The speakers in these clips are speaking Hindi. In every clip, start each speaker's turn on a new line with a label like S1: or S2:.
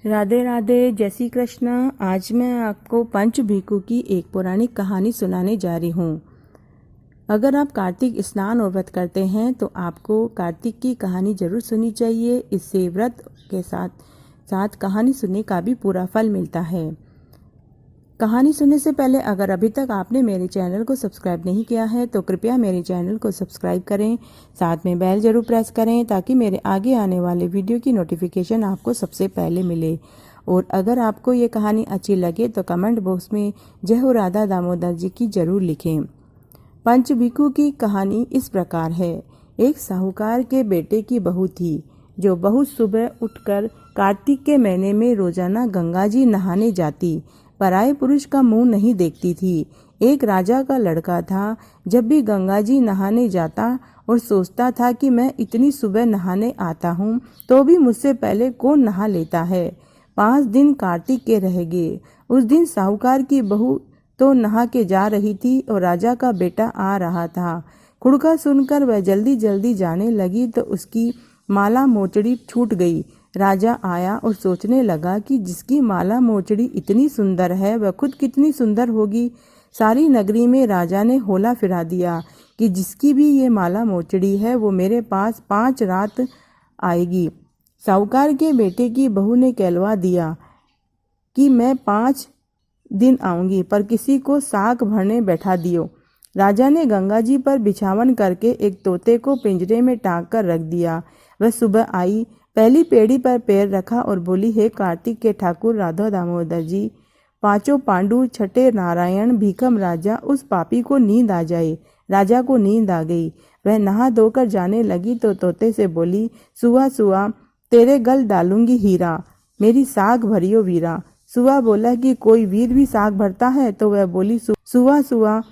S1: राधे राधे, जय श्री कृष्ण। आज मैं आपको पंच भिक्षु की एक पौराणिक कहानी सुनाने जा रही हूँ। अगर आप कार्तिक स्नान और व्रत करते हैं तो आपको कार्तिक की कहानी जरूर सुननी चाहिए। इससे व्रत के साथ साथ कहानी सुनने का भी पूरा फल मिलता है। कहानी सुनने से पहले अगर अभी तक आपने मेरे चैनल को सब्सक्राइब नहीं किया है तो कृपया मेरे चैनल को सब्सक्राइब करें, साथ में बेल जरूर प्रेस करें ताकि मेरे आगे आने वाले वीडियो की नोटिफिकेशन आपको सबसे पहले मिले। और अगर आपको ये कहानी अच्छी लगे तो कमेंट बॉक्स में जय हो राधा दामोदर जी की जरूर लिखें। पंच भिक्षु की कहानी इस प्रकार है। एक साहूकार के बेटे की बहू थी जो बहुत सुबह उठकर कार्तिक के महीने में रोजाना गंगा जी नहाने जाती, पराये पुरुष का मुंह नहीं देखती थी। एक राजा का लड़का था। जब भी गंगा जी नहाने जाता और सोचता था कि मैं इतनी सुबह नहाने आता हूँ तो भी मुझसे पहले कौन नहा लेता है। 5 दिन कार्तिक के रह गए। उस दिन साहूकार की बहू तो नहा के जा रही थी और राजा का बेटा आ रहा था। खुड़का सुनकर वह जल्दी जल्दी जाने लगी तो उसकी माला मोचड़ी छूट गई। राजा आया और सोचने लगा कि जिसकी माला मोचड़ी इतनी सुंदर है वह खुद कितनी सुंदर होगी। सारी नगरी में राजा ने होला फिरा दिया कि जिसकी भी ये माला मोचड़ी है वो मेरे पास 5 रात आएगी। साहूकार के बेटे की बहू ने कहलवा दिया कि मैं 5 दिन आऊंगी, पर किसी को साग भरने बैठा दियो। राजा ने गंगा जी पर बिछावन करके एक तोते को पिंजरे में टांग कर रख दिया। वह सुबह आई, पहली पेड़ी पर पैर रखा और बोली, हे कार्तिक के ठाकुर राधा दामोदर जी, 5 पांडु, छठे नारायण, भीखम राजा, उस पापी को नींद आ जाए। राजा को नींद आ गई। वह नहा धोकर जाने लगी तो तोते से बोली, सुआ सुआ तेरे गल डालूंगी हीरा, मेरी साग भरियो वीरा। सुआ बोला कि कोई वीर भी साग भरता है? तो वह बोली, सुआ सुआ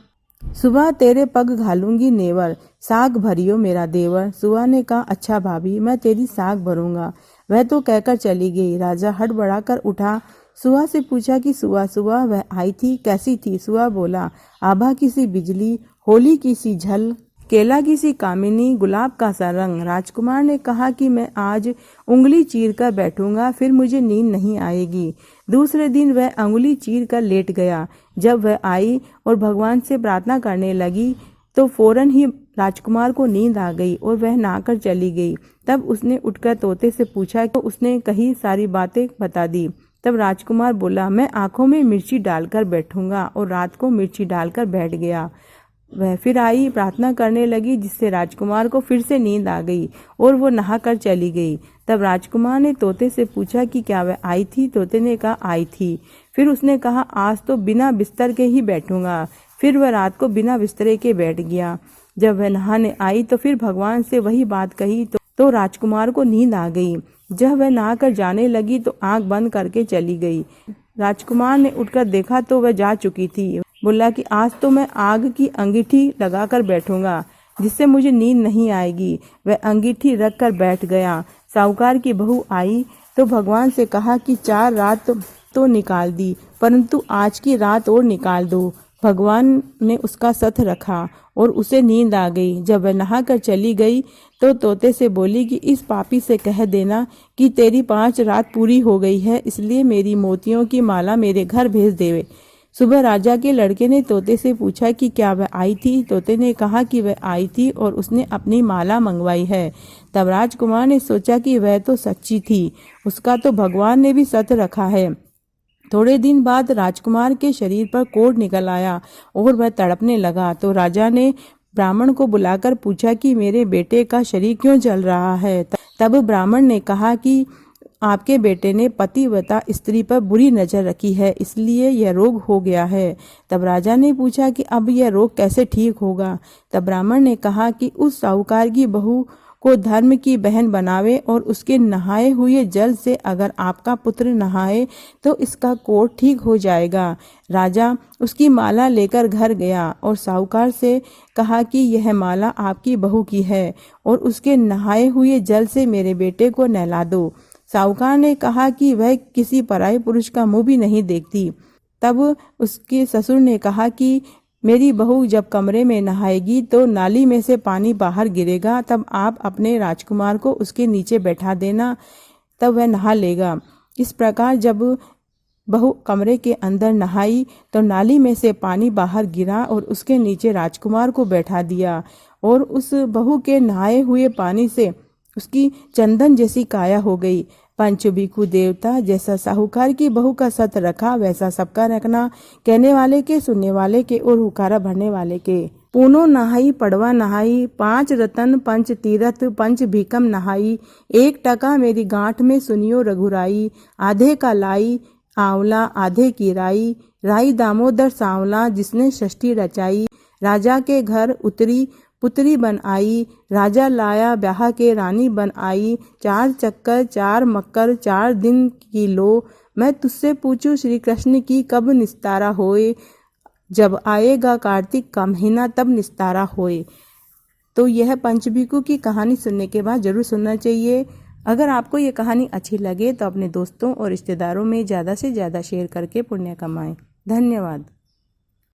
S1: सुबह तेरे पग घालूंगी नेवर, साग भरियो मेरा देवर। सुआ ने कहा, अच्छा भाभी, मैं तेरी साग भरूंगा। वह तो कहकर चली गई। राजा हड़बड़ाकर उठा, सुआ से पूछा कि सुआ सुआ वह आई थी, कैसी थी? सुआ बोला, आभा की सी बिजली, होली की सी झल, केला की सी कामिनी, गुलाब का सा रंग। राजकुमार ने कहा कि मैं आज उंगली चीर कर बैठूंगा, फिर मुझे नींद नहीं आएगी। दूसरे दिन वह उंगली चीर कर लेट गया। जब वह आई और भगवान से प्रार्थना करने लगी तो फौरन ही राजकुमार को नींद आ गई और वह नहाकर चली गई। तब उसने उठकर तोते से पूछा तो उसने कही सारी बातें बता दी। तब राजकुमार बोला, मैं आंखों में मिर्ची डालकर बैठूंगा, और रात को मिर्ची डालकर बैठ गया। वह फिर आई, प्रार्थना करने लगी, जिससे राजकुमार को फिर से नींद आ गई और वो नहाकर चली गई। तब राजकुमार ने तोते से पूछा कि क्या वह आई थी? तोते ने कहा, आई थी। फिर उसने कहा, आज तो बिना बिस्तर के ही बैठूंगा। फिर वह रात को बिना बिस्तरे के बैठ गया। जब वह नहाने आई तो फिर भगवान से वही बात कही तो राजकुमार को नींद आ गई। जब वह नहाकर जाने लगी तो आंख बंद करके चली गई। राजकुमार ने उठकर देखा तो वह जा चुकी थी। बोला कि आज तो मैं आग की अंगीठी लगाकर बैठूंगा, जिससे मुझे नींद नहीं आएगी। वह अंगीठी रख कर बैठ गया। साहूकार की बहू आई तो भगवान से कहा कि 4 रात तो निकाल दी, परंतु आज की रात और निकाल दो। भगवान ने उसका सथ रखा और उसे नींद आ गई। जब वह नहाकर चली गई तो तोते से बोली कि इस पापी से कह देना कि तेरी 5 रात पूरी हो गई है, इसलिए मेरी मोतियों की माला मेरे घर भेज देवे। सुबह राजा के लड़के ने तोते से पूछा कि क्या वह आई थी? तोते ने कहा कि वह आई थी और उसने अपनी माला मंगवाई है। तब राजकुमार ने सोचा कि वह तो सच्ची थी, उसका तो भगवान ने भी सत रखा है। थोड़े दिन बाद राजकुमार के शरीर पर कोढ़ निकल आया और वह तड़पने लगा। तो राजा ने ब्राह्मण को बुलाकर पूछा कि मेरे बेटे का शरीर क्यों जल रहा है? तब ब्राह्मण ने कहा कि आपके बेटे ने पतिव्रता स्त्री पर बुरी नजर रखी है, इसलिए यह रोग हो गया है। तब राजा ने पूछा कि अब यह रोग कैसे ठीक होगा? तब ब्राह्मण ने कहा कि उस साहूकार की बहू को धर्म की बहन बनावे और उसके नहाए हुए जल से अगर आपका पुत्र नहाए तो इसका कोढ़ ठीक हो जाएगा। राजा उसकी माला लेकर घर गया और साहूकार से कहा कि यह माला आपकी बहू की है और उसके नहाए हुए जल से मेरे बेटे को नहला दो। साहूकार ने कहा कि वह किसी पराये पुरुष का मुंह भी नहीं देखती। तब उसके ससुर ने कहा कि मेरी बहू जब कमरे में नहाएगी तो नाली में से पानी बाहर गिरेगा, तब आप अपने राजकुमार को उसके नीचे बैठा देना, तब वह नहा लेगा। इस प्रकार जब बहू कमरे के अंदर नहाई तो नाली में से पानी बाहर गिरा और उसके नीचे राजकुमार को बैठा दिया और उस बहू के नहाए हुए पानी से उसकी चंदन जैसी काया हो गई। पंच भिखु देवता जैसा साहूकार की बहू का सत रखा वैसा सबका रखना, कहने वाले के, सुनने वाले के और हुकारा भरने वाले के। पूनो नहाई पड़वा नहाई, 5 रतन पंच तीरथ पंच भीकम नहाई, 1 टका मेरी गांठ में सुनियो रघुराई, आधे का लाई आंवला आधे की राई, राई दामोदर सांवला जिसने षष्ठी रचाई, राजा के घर उतरी पुत्री बन आई, राजा लाया ब्याह के रानी बन आई, 4 चक्कर 4 मक्कर 4 दिन की लो, मैं तुझसे पूछूं श्री कृष्ण की कब निस्तारा होए, जब आएगा कार्तिक का महीना तब निस्तारा होए। तो यह पंचभिखु की कहानी सुनने के बाद जरूर सुनना चाहिए। अगर आपको ये कहानी अच्छी लगे तो अपने दोस्तों और रिश्तेदारों में ज़्यादा से ज़्यादा शेयर करके पुण्य कमाएं। धन्यवाद।